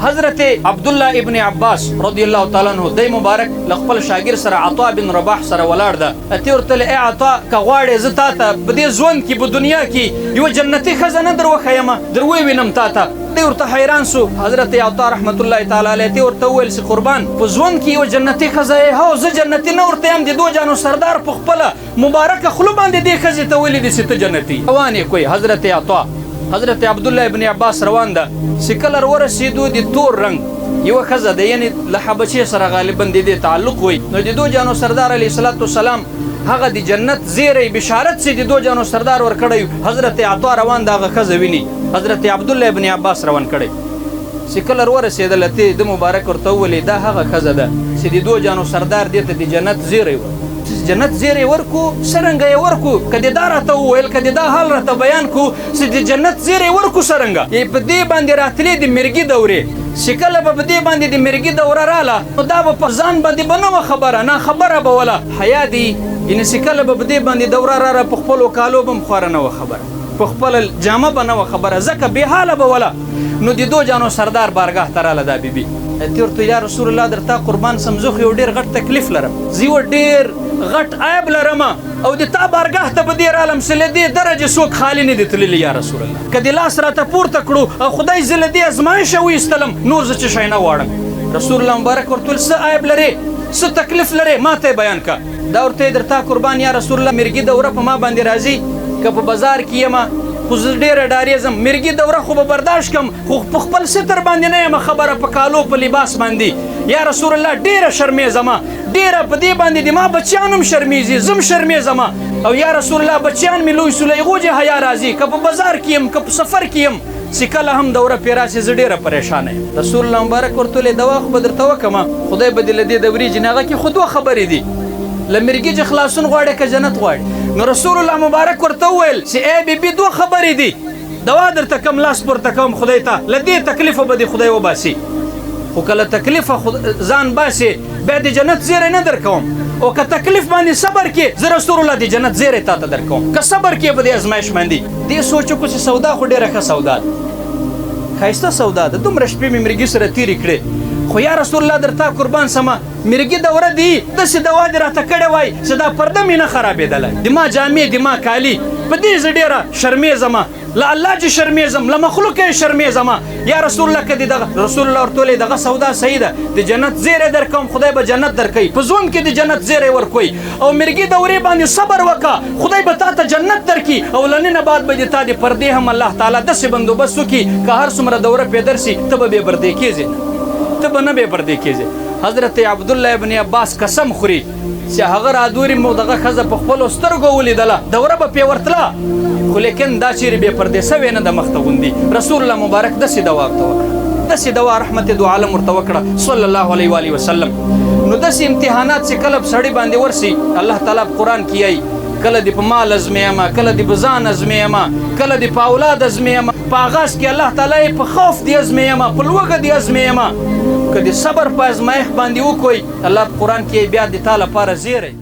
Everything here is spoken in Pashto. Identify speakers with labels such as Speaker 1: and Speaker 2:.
Speaker 1: حضرت عبدالله ابن عباس رضی الله تعالی عنہ د مبارک خپل شاګرد سره عطا بن رباح سره ولاړ ده. ته ورته ای عطا که غواړې زه تا ته په دې ژوند کې په دنیا کې یوه جنتي ښځه نه در وښیمه در ووینم تا ته. دی ورته حیران سو. حضرت عطا رحمت الله تعالی علیه ته ورته وویل چې قربان په ژوند کې یوه جنتي ښځه یې؟ هو زه جنتي نه ورته یم، د دو جانو سردار په خپله مبارکه خوله باندې دې ښځې ته ویلي دي چې ته جنتي. روان یې کوی حضرت عطا. حضرت عبدالله ابن عباس روان ده چې کله ورسېدو د تور رنګ یوه ښځه ده، یعنې له حبشې سره غالبا د دې تعلق وي. نو د دو جانو سردار علیه الصلاة والسلام هغه د جنت زیری بشارت چې د دو جانو سردار ورکړی، حضرت عطا روان ده هغه ښځه ویني. حضرت عبدالله ابن عباس روان کړی چې کله ورسېدله ته د مبارک ورته وویلې دا هغه ښځه ده چې د دو جانو سردار دې ته د جنت زیری و. جنت زیری ورکو څرنګه یې ورکو؟ که دې دا راته وویل، که دې دا حال راته بیان کو چې د جنت زیری ورکو څرنګه؟ په دې باندې راتلې د مرګي دورې چې کله به په دې باندې د مرګي دوره راله نو دا به په ځان باندې به نه وه خبره، نه خبره به وله حیا دي، یعنې چې کله به په دې باندې دوره راله په خپلو کالو به هم خواره نه وه خبره، په خپله جامه به نه وه خبره، ځکه بې حاله به وله. نو د دو جانو سردار بارګاه ته راله دا بیبي. ته ورته یا رسول الله درته قربان سم زه خو یو ډېر غټ تکلیف لرم، زه یو ډېر غټ عیب لرم او د تا بارګاه ته به دې رالم چې له دې درجې څوک خالي نه دي تللي یا رسول الله. که دې لاس راته پورته کړو او خدای زه له دې ازمایشه وایستلم نور زه څه شی نه غواړم. رسول الله مبارک ورته ویل څه عیب لرې، څه تکلیف لرې، ما ته یې بیان که. دا ورته یې درته قربان یا رسول الله مرګي دوره په ما باندې راځي، که په بازار کې یم خو زه ډېره ډارېږم، مرګي دوره خو به برداشت کړم خو په خپل ستر باندې نه یم خبره، په کالو په لباس باندې یا رسول الله ډېره شرمېږم، ډېره په دې باندې د ما بچیان هم شرمېږي، زه هم شرمېږم او یا رسول الله بچیان مې لوی سو له هغو جې حیا راځي، که په بازار کې یم که په سفر کې یم چې کله هم دوره پرې راشي زه ډېره پریشانه یم. رسول الله مبارک ورته ویلې دوا خو به درته وکړمه، خدای به دې له دې دورې جنې هغه کې خو دوه خبرې دي، له مرګي چې خلاصون غواړې که جنت غواړې. نو رسول الله مبارک ورته وویل چې ای بیبي دوه خبرې دي، دوا درته کم لاس پورته کوم خدای ته، له دې تکلیفه به دې خدای وباسي، خو که له تکلیفه ځان باسي بیا د جنت زیری نه در کوم، او که تکلیف باندې صبر کې زه رسول الله د جنت زیری تا ته در کوم، که صبر کې به د ازمایش باندې. دې سوچ وکړو چې سودا خو ډېره ښه سودا ده، ښایسته سودا ده، دومره شپې مې مرګي سره تېرې کړې، خو یا رسول الله درته قربان سمه مرګي دوره دي داسې دوا دې راته کړې وای چې دا پرده مې نه خرابېدله، د ما جامې د ما کالي په دې زه ډېره شرمېږم، له الله چې شرمېږم، له مخلوقه یې شرمېږم. یا رسول الله که دغه رسول الله ورته ویلې دغه سودا صحیح ده، د جنت زیری در کوم، خدای به جنت در کوي، په ژوند کې د جنت زیری ورکوي، او مرګي دورې باندې صبر وکړه خدای به تا ته جنت درکړي، او له ننه بعد به د تا د پردې هم الله تعالی داسې بندوبست وکړي که هر څومره دوره پې درسي ته به بې پردې کېږې نه، ته به نه بې پردې کېږې. حضرت عبدالله ابن عباس قسم خوري چې هغه رادوري مو دغه ښځه په خپلو سترګو ولیدله، دوره به پې ورتله، خو لیکن دا چیرې بې پردې سوې نه ده مخته غوندي. رسول الله مبارک داسې دوا ورته وکړه، داسې دوا رحمت دو عالم ورته وکړه صلی الله علیه و آله وسلم. نو داسې امتحانات چې کله په سړي باندې ورسي الله تعالی په قرآن کې یایي کله دې په مال ازمېیمه، کله دې په ځان ازمېیمه، کله دې په اولاد ازمېیمه، په آغاز کې الله تعالی یې په خوف دې ازمېیمه، په لوږه دې ازمېیمه، که دې صبر په ازمایښت باندې وکوئ الله په قرآن کې بیا د تا لپاره زیری